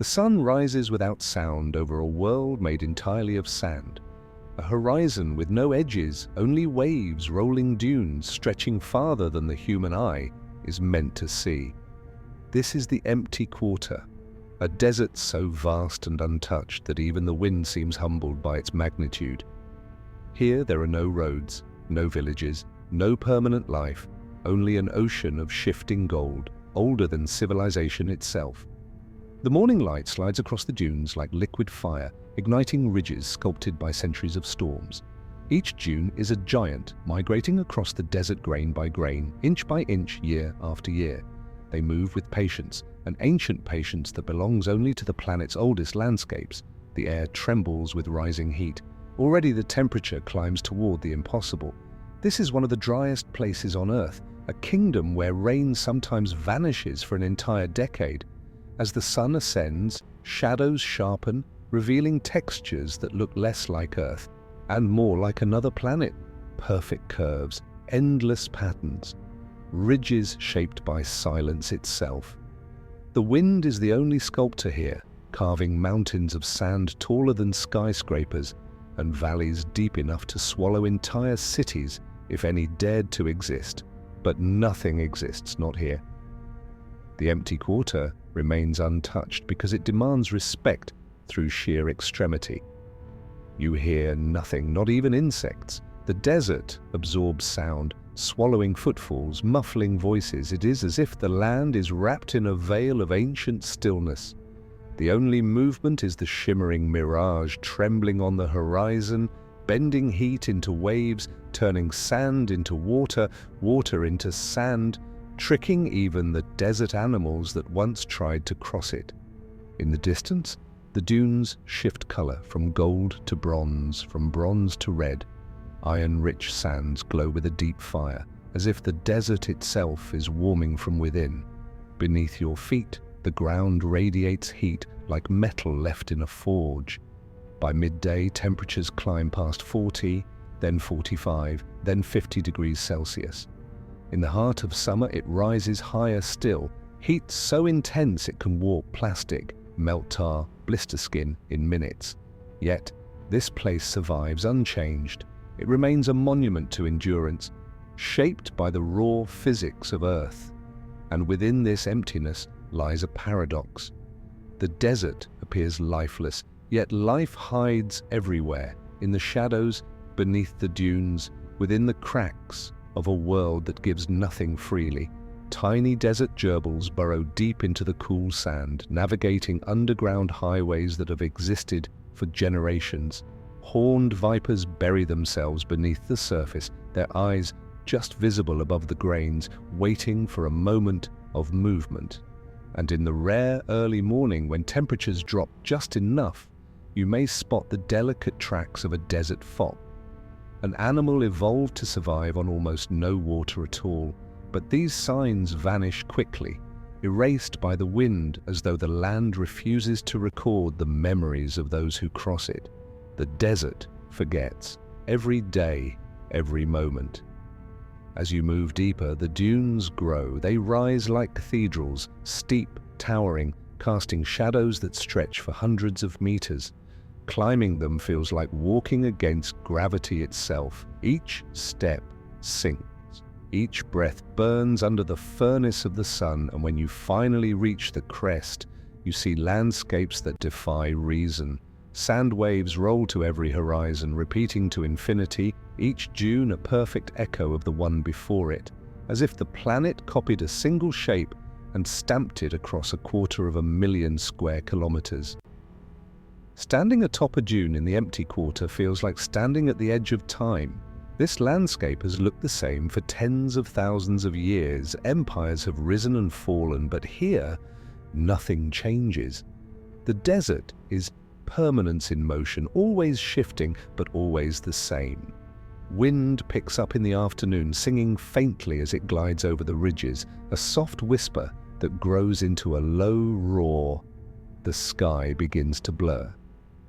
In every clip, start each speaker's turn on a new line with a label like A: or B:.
A: The sun rises without sound over a world made entirely of sand. A horizon with no edges, only waves, rolling dunes stretching farther than the human eye is meant to see. This is the empty quarter, a desert so vast and untouched that even the wind seems humbled by its magnitude. Here there are no roads, no villages, no permanent life, only an ocean of shifting gold, older than civilization itself. The morning light slides across the dunes like liquid fire, igniting ridges sculpted by centuries of storms. Each dune is a giant, migrating across the desert grain by grain, inch by inch, year after year. They move with patience, an ancient patience that belongs only to the planet's oldest landscapes. The air trembles with rising heat. Already the temperature climbs toward the impossible. This is one of the driest places on Earth, a kingdom where rain sometimes vanishes for an entire decade. As the sun ascends, shadows sharpen, revealing textures that look less like Earth and more like another planet. Perfect curves, endless patterns, ridges shaped by silence itself. The wind is the only sculptor here, carving mountains of sand taller than skyscrapers and valleys deep enough to swallow entire cities if any dared to exist. But nothing exists, not here. The empty quarter remains untouched because it demands respect through sheer extremity. You hear nothing, not even insects. The desert absorbs sound, swallowing footfalls, muffling voices. It is as if the land is wrapped in a veil of ancient stillness. The only movement is the shimmering mirage trembling on the horizon, bending heat into waves, turning sand into water, water into sand, tricking even the desert animals that once tried to cross it. In the distance, the dunes shift color from gold to bronze, from bronze to red. Iron-rich sands glow with a deep fire, as if the desert itself is warming from within. Beneath your feet, the ground radiates heat like metal left in a forge. By midday, temperatures climb past 40, then 45, then 50 degrees Celsius. In the heart of summer, it rises higher still, heat so intense it can warp plastic, melt tar, blister skin in minutes. Yet, this place survives unchanged. It remains a monument to endurance, shaped by the raw physics of Earth. And within this emptiness lies a paradox. The desert appears lifeless, yet life hides everywhere, in the shadows, beneath the dunes, within the cracks of a world that gives nothing freely. Tiny desert gerbils burrow deep into the cool sand, navigating underground highways that have existed for generations. Horned vipers bury themselves beneath the surface, their eyes just visible above the grains, waiting for a moment of movement. And in the rare early morning, when temperatures drop just enough, you may spot the delicate tracks of a desert fox, an animal evolved to survive on almost no water at all. But these signs vanish quickly, erased by the wind, as though the land refuses to record the memories of those who cross it. The desert forgets, every day, every moment. As you move deeper, the dunes grow. They rise like cathedrals, steep, towering, casting shadows that stretch for hundreds of meters. Climbing them feels like walking against gravity itself. Each step sinks. Each breath burns under the furnace of the sun, and when you finally reach the crest, you see landscapes that defy reason. Sand waves roll to every horizon, repeating to infinity, each dune a perfect echo of the one before it, as if the planet copied a single shape and stamped it across 250,000 square kilometers. Standing atop a dune in the empty quarter feels like standing at the edge of time. This landscape has looked the same for tens of thousands of years. Empires have risen and fallen, but here, nothing changes. The desert is permanence in motion, always shifting, but always the same. Wind picks up in the afternoon, singing faintly as it glides over the ridges, a soft whisper that grows into a low roar. The sky begins to blur.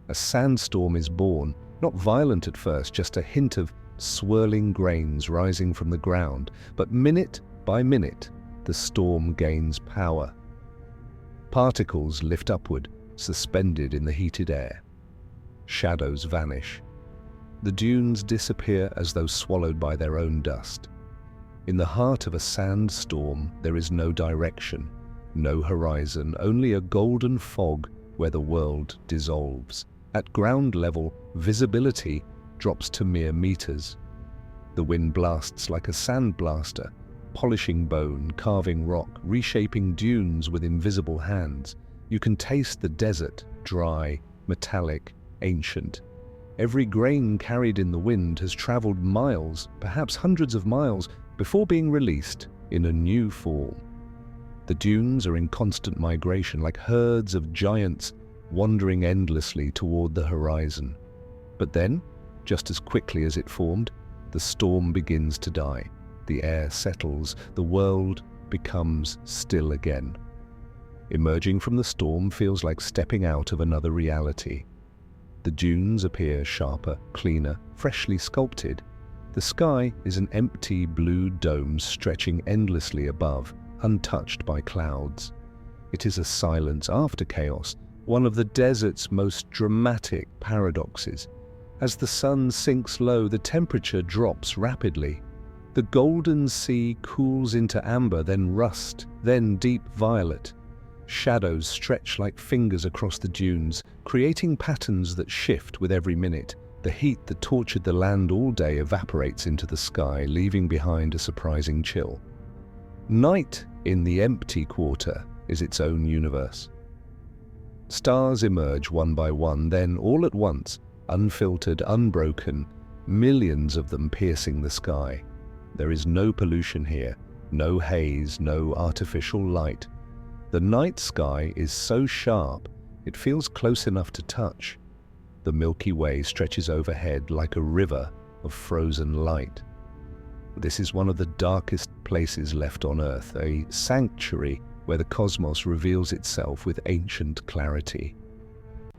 A: A sandstorm is born, not violent at first, just a hint of swirling grains rising from the ground, but minute by minute, the storm gains power. Particles lift upward, suspended in the heated air. Shadows vanish. The dunes disappear as though swallowed by their own dust. In the heart of a sandstorm, there is no direction, no horizon, only a golden fog where the world dissolves. At ground level, visibility drops to mere meters. The wind blasts like a sandblaster, polishing bone, carving rock, reshaping dunes with invisible hands. You can taste the desert, dry, metallic, ancient. Every grain carried in the wind has traveled miles, perhaps hundreds of miles, before being released in a new form. The dunes are in constant migration, like herds of giants wandering endlessly toward the horizon. But then, just as quickly as it formed, the storm begins to die. The air settles, the world becomes still again. Emerging from the storm feels like stepping out of another reality. The dunes appear sharper, cleaner, freshly sculpted. The sky is an empty blue dome stretching endlessly above, untouched by clouds. It is a silence after chaos, one of the desert's most dramatic paradoxes. As the sun sinks low, the temperature drops rapidly. The golden sea cools into amber, then rust, then deep violet. Shadows stretch like fingers across the dunes, creating patterns that shift with every minute. The heat that tortured the land all day evaporates into the sky, leaving behind a surprising chill. Night in the empty quarter is its own universe. Stars emerge one by one, then all at once, unfiltered, unbroken, millions of them piercing the sky. There is no pollution here, no haze, no artificial light. The night sky is so sharp, it feels close enough to touch. The Milky Way stretches overhead like a river of frozen light. This is one of the darkest places left on Earth, a sanctuary where the cosmos reveals itself with ancient clarity.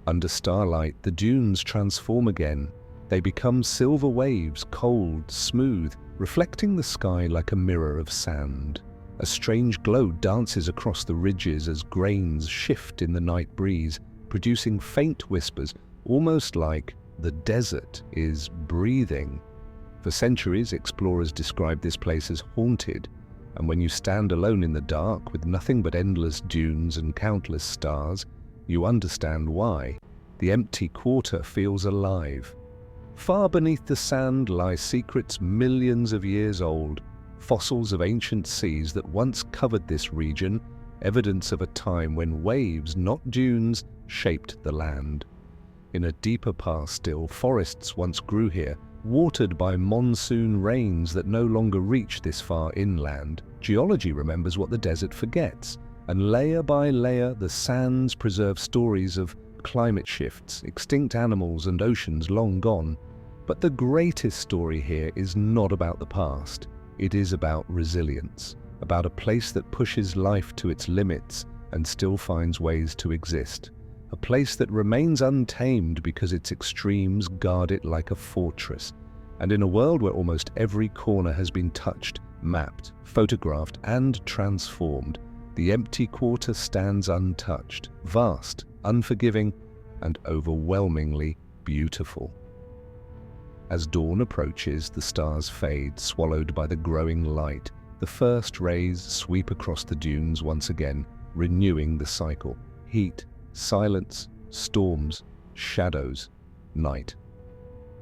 A: Under starlight, the dunes transform again. They become silver waves, cold, smooth, reflecting the sky like a mirror of sand. A strange glow dances across the ridges as grains shift in the night breeze, producing faint whispers, almost like the desert is breathing. For centuries, explorers described this place as haunted, and when you stand alone in the dark with nothing but endless dunes and countless stars, you understand why. The empty quarter feels alive. Far beneath the sand lie secrets millions of years old, fossils of ancient seas that once covered this region, evidence of a time when waves, not dunes, shaped the land. In a deeper past still, forests once grew here, watered by monsoon rains that no longer reach this far inland. Geology remembers what the desert forgets, and layer by layer the sands preserve stories of climate shifts, extinct animals and oceans long gone. But the greatest story here is not about the past. It is about resilience, about a place that pushes life to its limits and still finds ways to exist. A place that remains untamed because its extremes guard it like a fortress. And in a world where almost every corner has been touched, mapped, photographed, and transformed, the empty quarter stands untouched, vast, unforgiving, and overwhelmingly beautiful. As dawn approaches, the stars fade, swallowed by the growing light. The first rays sweep across the dunes once again, renewing the cycle. Heat, silence, storms, shadows, night.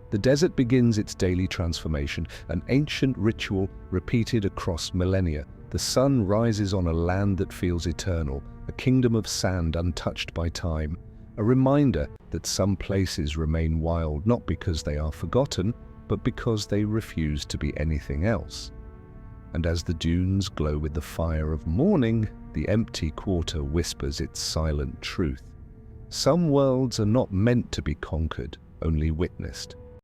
A: The desert begins its daily transformation, an ancient ritual repeated across millennia. The sun rises on a land that feels eternal, a kingdom of sand untouched by time. A reminder that some places remain wild not because they are forgotten, but because they refuse to be anything else. And as the dunes glow with the fire of morning, the empty quarter whispers its silent truth. Some worlds are not meant to be conquered, only witnessed.